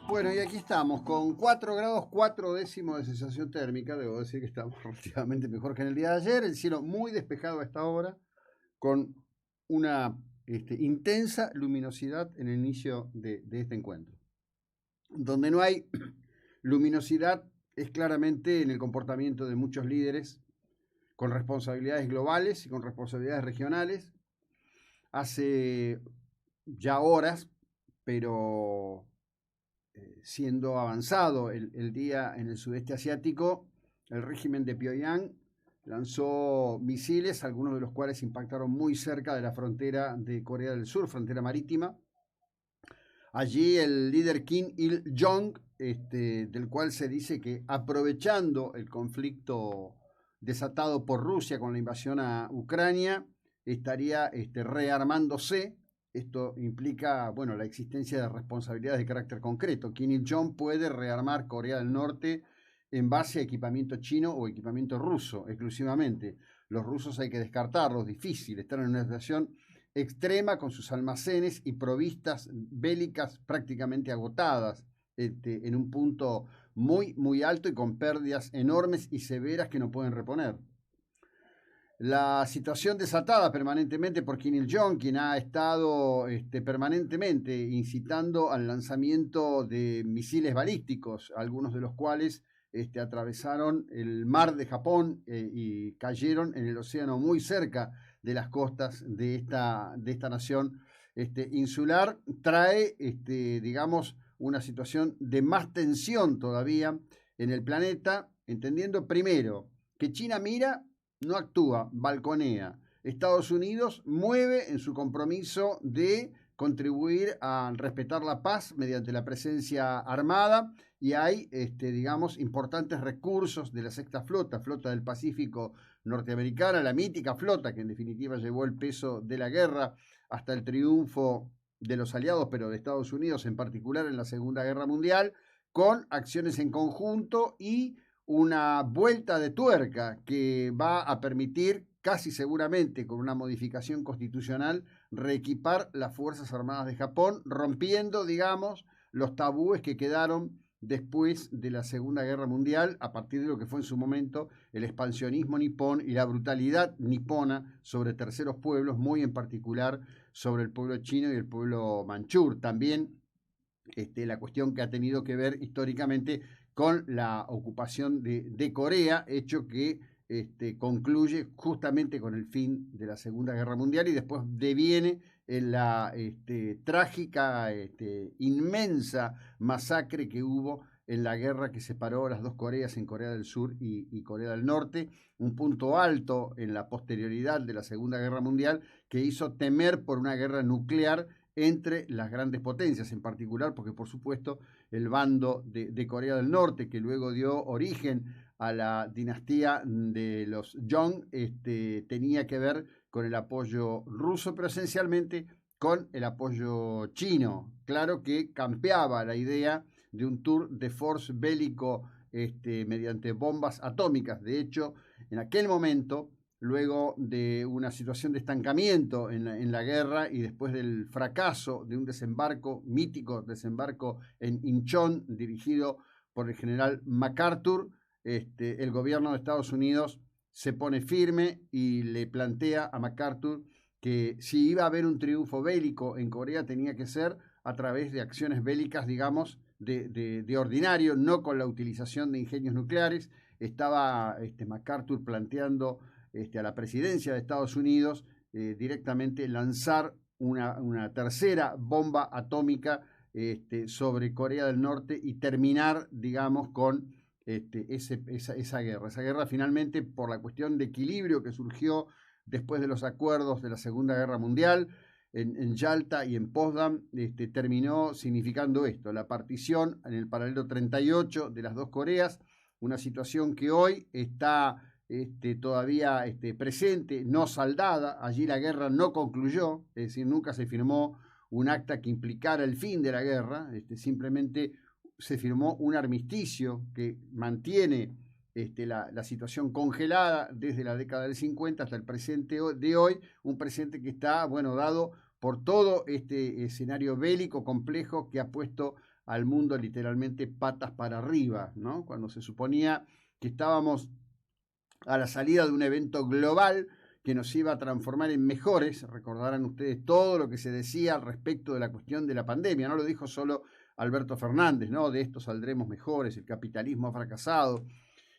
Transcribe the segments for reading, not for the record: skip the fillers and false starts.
Bueno, y aquí estamos con 4 grados 4 décimos de sensación térmica. Debo decir que estamos relativamente mejor que en el día de ayer. El cielo muy despejado a esta hora, con una intensa luminosidad en el inicio de este encuentro. Donde no hay luminosidad es claramente en el comportamiento de muchos líderes con responsabilidades globales y con responsabilidades regionales. Hace ya horas, pero siendo avanzado el día en el sudeste asiático, el régimen de Pyongyang lanzó misiles, algunos de los cuales impactaron muy cerca de la frontera de Corea del Sur, frontera marítima. Allí el líder Kim Il-jong, del cual se dice que aprovechando el conflicto desatado por Rusia con la invasión a Ucrania, estaría rearmándose. Esto implica, bueno, la existencia de responsabilidades de carácter concreto. Kim Il-jong puede rearmar Corea del Norte en base a equipamiento chino o equipamiento ruso exclusivamente. Los rusos hay que descartarlos, difícil, están en una situación extrema con sus almacenes y provistas bélicas prácticamente agotadas, en un punto muy, muy alto y con pérdidas enormes y severas que no pueden reponer. La situación desatada permanentemente por Kim Il-jong, quien ha estado permanentemente incitando al lanzamiento de misiles balísticos, algunos de los cuales atravesaron el mar de Japón y cayeron en el océano muy cerca de las costas de esta nación insular, trae, digamos, una situación de más tensión todavía en el planeta, entendiendo primero que China mira, no actúa, balconea. Estados Unidos mueve en su compromiso de contribuir a respetar la paz mediante la presencia armada y hay, digamos, importantes recursos de la sexta flota, flota del Pacífico norteamericana, la mítica flota que en definitiva llevó el peso de la guerra hasta el triunfo de los aliados, pero de Estados Unidos en particular en la Segunda Guerra Mundial, con acciones en conjunto y una vuelta de tuerca que va a permitir, casi seguramente con una modificación constitucional, reequipar las Fuerzas Armadas de Japón, rompiendo, digamos, los tabúes que quedaron después de la Segunda Guerra Mundial, a partir de lo que fue en su momento el expansionismo nipón y la brutalidad nipona sobre terceros pueblos, muy en particular sobre el pueblo chino y el pueblo manchú. También la cuestión que ha tenido que ver históricamente con la ocupación de Corea, hecho que concluye justamente con el fin de la Segunda Guerra Mundial y después deviene en la trágica, inmensa masacre que hubo en la guerra que separó las dos Coreas en Corea del Sur y Corea del Norte, un punto alto en la posterioridad de la Segunda Guerra Mundial que hizo temer por una guerra nuclear entre las grandes potencias, en particular porque por supuesto el bando de Corea del Norte, que luego dio origen a la dinastía de los Jong, tenía que ver con el apoyo ruso, pero esencialmente con el apoyo chino. Claro que campeaba la idea de un tour de force bélico mediante bombas atómicas. De hecho, en aquel momento, luego de una situación de estancamiento en la guerra y después del fracaso de un desembarco, mítico desembarco en Incheon, dirigido por el general MacArthur, el gobierno de Estados Unidos se pone firme y le plantea a MacArthur que si iba a haber un triunfo bélico en Corea tenía que ser a través de acciones bélicas, digamos, de ordinario, no con la utilización de ingenios nucleares. Estaba MacArthur planteando a la presidencia de Estados Unidos directamente lanzar una tercera bomba atómica sobre Corea del Norte y terminar, digamos, con esa guerra. Esa guerra finalmente, por la cuestión de equilibrio que surgió después de los acuerdos de la Segunda Guerra Mundial, en Yalta y en Potsdam, terminó significando esto, la partición en el paralelo 38 de las dos Coreas, una situación que hoy está todavía presente, no saldada. Allí la guerra no concluyó, es decir, nunca se firmó un acta que implicara el fin de la guerra, simplemente se firmó un armisticio que mantiene la situación congelada desde la década del 50 hasta el presente de hoy, un presente que está, bueno, dado por todo este escenario bélico complejo que ha puesto al mundo literalmente patas para arriba, ¿no? Cuando se suponía que estábamos a la salida de un evento global que nos iba a transformar en mejores. Recordarán ustedes todo lo que se decía al respecto de la cuestión de la pandemia. No lo dijo solo Alberto Fernández, ¿no? De esto saldremos mejores, el capitalismo ha fracasado,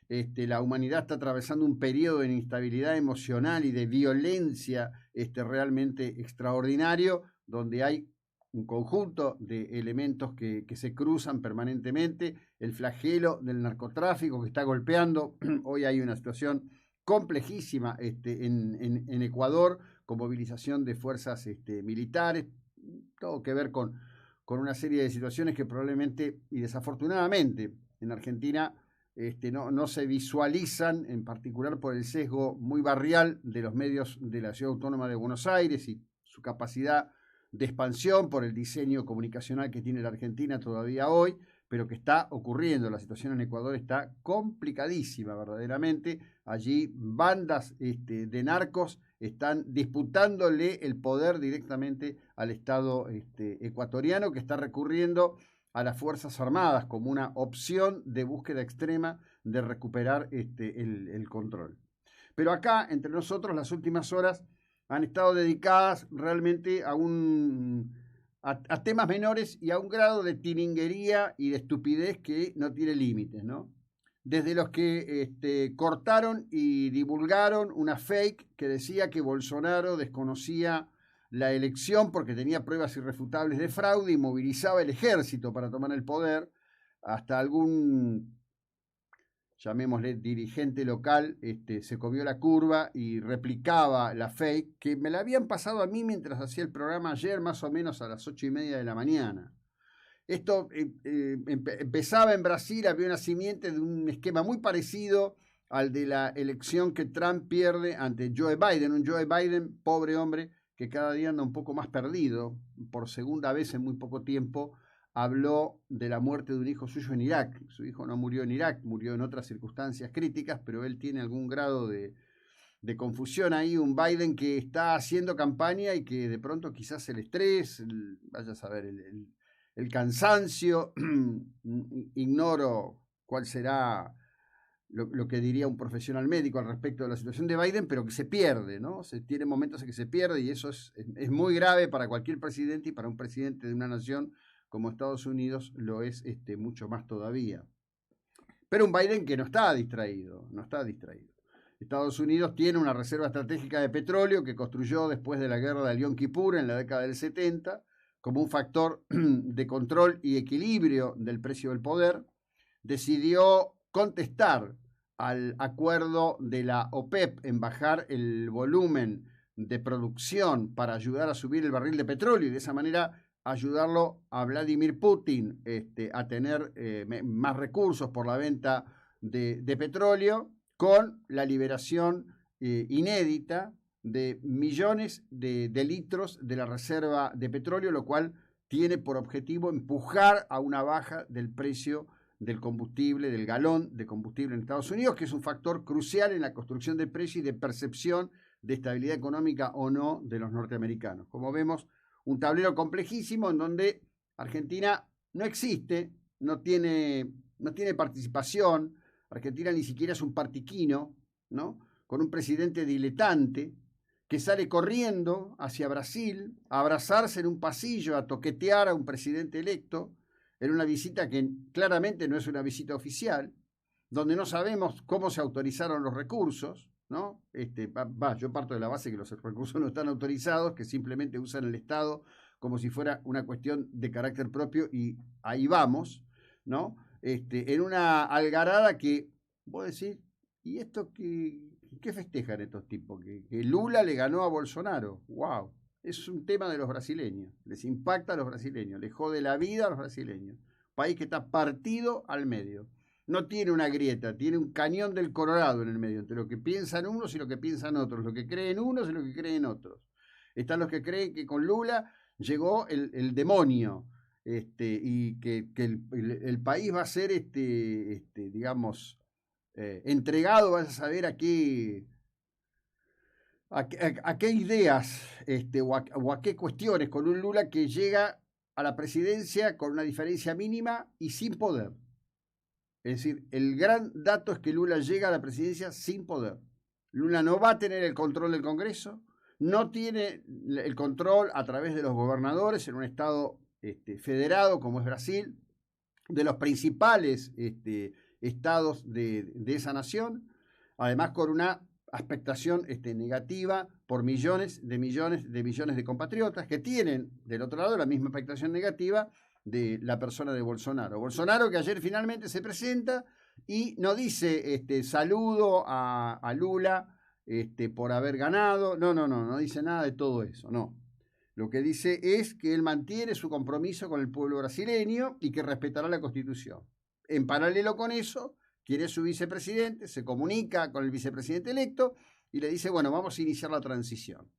la humanidad está atravesando un periodo de inestabilidad emocional y de violencia realmente extraordinario, donde hay un conjunto de elementos que se cruzan permanentemente, el flagelo del narcotráfico que está golpeando. Hoy hay una situación complejísima en Ecuador, con movilización de fuerzas militares, todo que ver con una serie de situaciones que probablemente y desafortunadamente en Argentina no se visualizan, en particular por el sesgo muy barrial de los medios de la Ciudad Autónoma de Buenos Aires y su capacidad de expansión por el diseño comunicacional que tiene la Argentina todavía hoy, pero que está ocurriendo. La situación en Ecuador está complicadísima verdaderamente. Allí bandas de narcos están disputándole el poder directamente al Estado ecuatoriano, que está recurriendo a las Fuerzas Armadas como una opción de búsqueda extrema de recuperar el control. Pero acá, entre nosotros, las últimas horas han estado dedicadas realmente a temas menores y a un grado de tiringuería y de estupidez que no tiene límites, ¿no? Desde los que cortaron y divulgaron una fake que decía que Bolsonaro desconocía la elección porque tenía pruebas irrefutables de fraude y movilizaba el ejército para tomar el poder, hasta algún, llamémosle, dirigente local, se comió la curva y replicaba la fake, que me la habían pasado a mí mientras hacía el programa ayer, más o menos a las 8:30 de la mañana. Esto empezaba en Brasil, había una simiente de un esquema muy parecido al de la elección que Trump pierde ante Joe Biden, un Joe Biden, pobre hombre, que cada día anda un poco más perdido. Por segunda vez en muy poco tiempo habló de la muerte de un hijo suyo en Irak. Su hijo no murió en Irak, murió en otras circunstancias críticas, pero él tiene algún grado de confusión ahí, un Biden que está haciendo campaña y que de pronto quizás el estrés, vaya a saber, el cansancio, ignoro cuál será lo que diría un profesional médico al respecto de la situación de Biden, pero que se pierde, ¿no? Tiene momentos en que se pierde y eso es muy grave para cualquier presidente y para un presidente de una nación como Estados Unidos lo es mucho más todavía. Pero un Biden que no está distraído, no está distraído. Estados Unidos tiene una reserva estratégica de petróleo que construyó después de la guerra del Yom Kippur en la década del 70 como un factor de control y equilibrio del precio del poder. Decidió contestar al acuerdo de la OPEP en bajar el volumen de producción para ayudar a subir el barril de petróleo y de esa manera ayudarlo a Vladimir Putin a tener más recursos por la venta de petróleo, con la liberación inédita de millones de litros de la reserva de petróleo, lo cual tiene por objetivo empujar a una baja del precio del combustible, del galón de combustible en Estados Unidos, que es un factor crucial en la construcción de precio y de percepción de estabilidad económica o no de los norteamericanos. Como vemos, un tablero complejísimo en donde Argentina no existe, no tiene participación. Argentina ni siquiera es un partiquino, ¿no? Con un presidente diletante que sale corriendo hacia Brasil a abrazarse en un pasillo, a toquetear a un presidente electo, en una visita que claramente no es una visita oficial, donde no sabemos cómo se autorizaron los recursos, ¿no? Yo parto de la base que los recursos no están autorizados, que simplemente usan el Estado como si fuera una cuestión de carácter propio y ahí vamos, ¿no? En una algarada que, vos decís, ¿y esto qué festejan estos tipos? Que Lula le ganó a Bolsonaro. ¡Wow! Es un tema de los brasileños, les impacta a los brasileños, les jode la vida a los brasileños. País que está partido al medio. No tiene una grieta, tiene un cañón del Colorado en el medio, entre lo que piensan unos y lo que piensan otros, lo que creen unos y lo que creen otros. Están los que creen que con Lula llegó el demonio, y que el país va a ser, digamos, entregado, vas a saber a qué a qué ideas o a qué cuestiones con un Lula que llega a la presidencia con una diferencia mínima y sin poder. Es decir, el gran dato es que Lula llega a la presidencia sin poder. Lula no va a tener el control del Congreso, no tiene el control a través de los gobernadores en un estado federado como es Brasil, de los principales estados de esa nación, además con una expectación negativa por millones de compatriotas que tienen del otro lado la misma expectación negativa de la persona de Bolsonaro. Bolsonaro que ayer finalmente se presenta y no dice saludo a Lula por haber ganado, no dice nada de todo eso, no. Lo que dice es que él mantiene su compromiso con el pueblo brasileño y que respetará la Constitución. En paralelo con eso, quiere su vicepresidente, se comunica con el vicepresidente electo y le dice, bueno, vamos a iniciar la transición.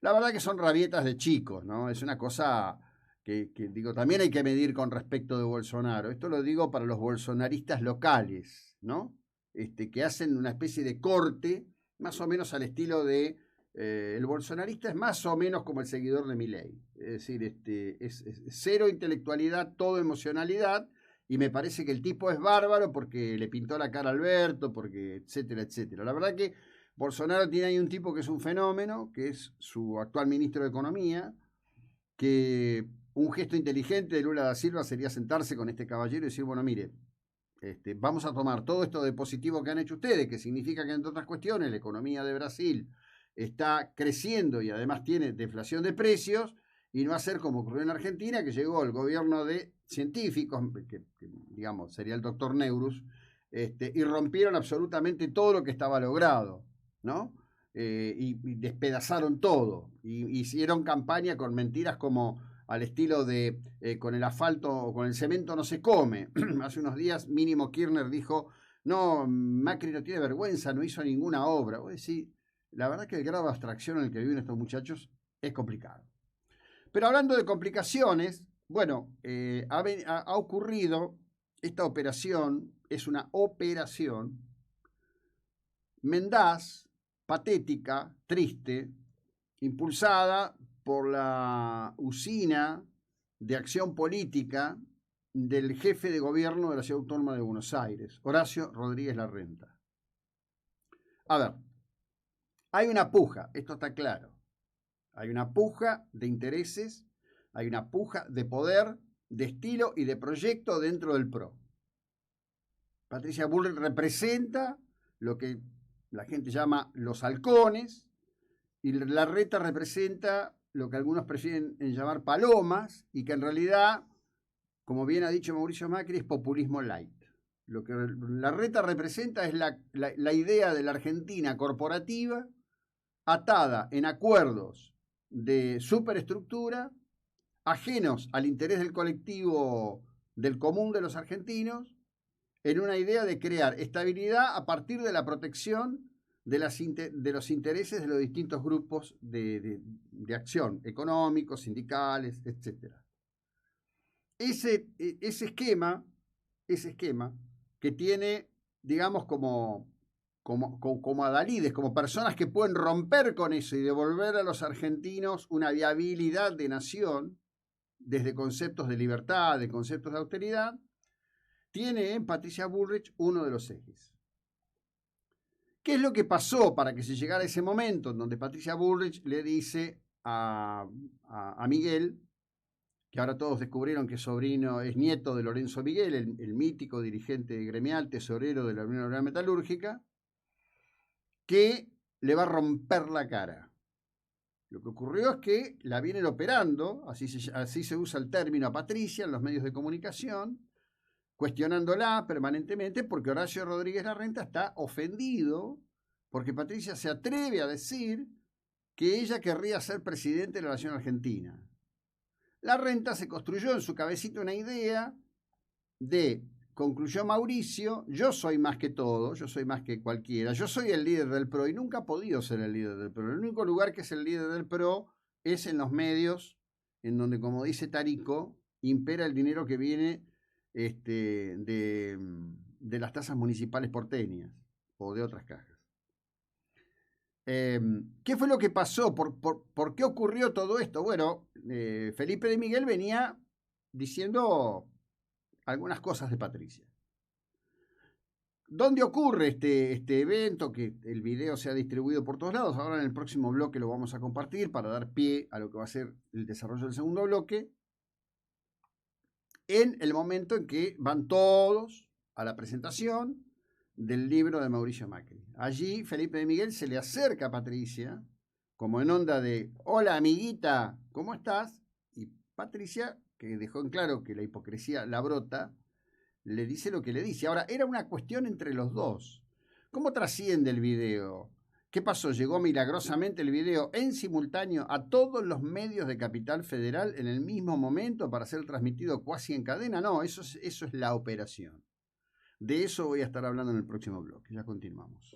La verdad que son rabietas de chicos, ¿no? Es una cosa que digo, también hay que medir con respecto de Bolsonaro. Esto lo digo para los bolsonaristas locales, ¿no? Que hacen una especie de corte, más o menos al estilo de el bolsonarista es más o menos como el seguidor de Milei. Es decir, es cero intelectualidad, todo emocionalidad, y me parece que el tipo es bárbaro porque le pintó la cara a Alberto, porque etcétera, etcétera. La verdad que Bolsonaro tiene ahí un tipo que es un fenómeno, que es su actual ministro de Economía, que un gesto inteligente de Lula da Silva sería sentarse con este caballero y decir, bueno, mire, vamos a tomar todo esto de positivo que han hecho ustedes, que significa que, entre otras cuestiones, la economía de Brasil está creciendo y además tiene deflación de precios, y no hacer como ocurrió en Argentina, que llegó el gobierno de científicos, que digamos sería el doctor Neurus, y rompieron absolutamente todo lo que estaba logrado, ¿no? Y despedazaron todo, y hicieron campaña con mentiras como al estilo de con el asfalto o con el cemento no se come. Hace unos días Mínimo Kirchner dijo, no, Macri no tiene vergüenza, no hizo ninguna obra. Vos decís, la verdad que el grado de abstracción en el que viven estos muchachos es complicado. Pero hablando de complicaciones, bueno, ha ocurrido esta operación, es una operación mendaz, patética, triste, impulsada por la usina de acción política del jefe de gobierno de la Ciudad Autónoma de Buenos Aires, Horacio Rodríguez Larrenta. A ver, hay una puja, esto está claro. Hay una puja de intereses, hay una puja de poder, de estilo y de proyecto dentro del PRO. Patricia Bullrich representa lo que la gente llama los halcones, y Larreta representa lo que algunos prefieren llamar palomas, y que en realidad, como bien ha dicho Mauricio Macri, es populismo light. Lo que Larreta representa es la idea de la Argentina corporativa atada en acuerdos de superestructura, ajenos al interés del colectivo, del común de los argentinos, en una idea de crear estabilidad a partir de la protección de los intereses de los distintos grupos de acción, económicos, sindicales, etc. Ese esquema que tiene, digamos, como adalides, como personas que pueden romper con eso y devolver a los argentinos una viabilidad de nación desde conceptos de libertad, de conceptos de austeridad, tiene en Patricia Bullrich uno de los ejes. ¿Qué es lo que pasó para que se llegara a ese momento en donde Patricia Bullrich le dice a Miguel, que ahora todos descubrieron que es nieto de Lorenzo Miguel, el mítico dirigente gremial, tesorero de la Unión Obrera Metalúrgica, que le va a romper la cara? Lo que ocurrió es que la vienen operando, así se usa el término a Patricia en los medios de comunicación, cuestionándola permanentemente porque Horacio Rodríguez Larrenta está ofendido porque Patricia se atreve a decir que ella querría ser presidente de la Nación Argentina. Larrenta se construyó en su cabecita una idea de, concluyó Mauricio, yo soy más que todo, yo soy más que cualquiera, yo soy el líder del PRO y nunca ha podido ser el líder del PRO. El único lugar que es el líder del PRO es en los medios, en donde, como dice Tarico, impera el dinero que viene de las tasas municipales porteñas o de otras cajas. ¿Qué fue lo que pasó? ¿Por qué ocurrió todo esto? Bueno, Felipe de Miguel venía diciendo algunas cosas de Patricia. ¿Dónde ocurre este evento? Que el video se ha distribuido por todos lados. Ahora en el próximo bloque lo vamos a compartir para dar pie a lo que va a ser el desarrollo del segundo bloque. En el momento en que van todos a la presentación del libro de Mauricio Macri. Allí Felipe de Miguel se le acerca a Patricia, como en onda de, hola amiguita, ¿cómo estás? Y Patricia, que dejó en claro que la hipocresía la brota, le dice lo que le dice. Ahora, era una cuestión entre los dos. ¿Cómo trasciende el video? ¿Qué pasó? ¿Llegó milagrosamente el video en simultáneo a todos los medios de Capital Federal en el mismo momento para ser transmitido cuasi en cadena? No, eso es la operación. De eso voy a estar hablando en el próximo bloque. Ya continuamos.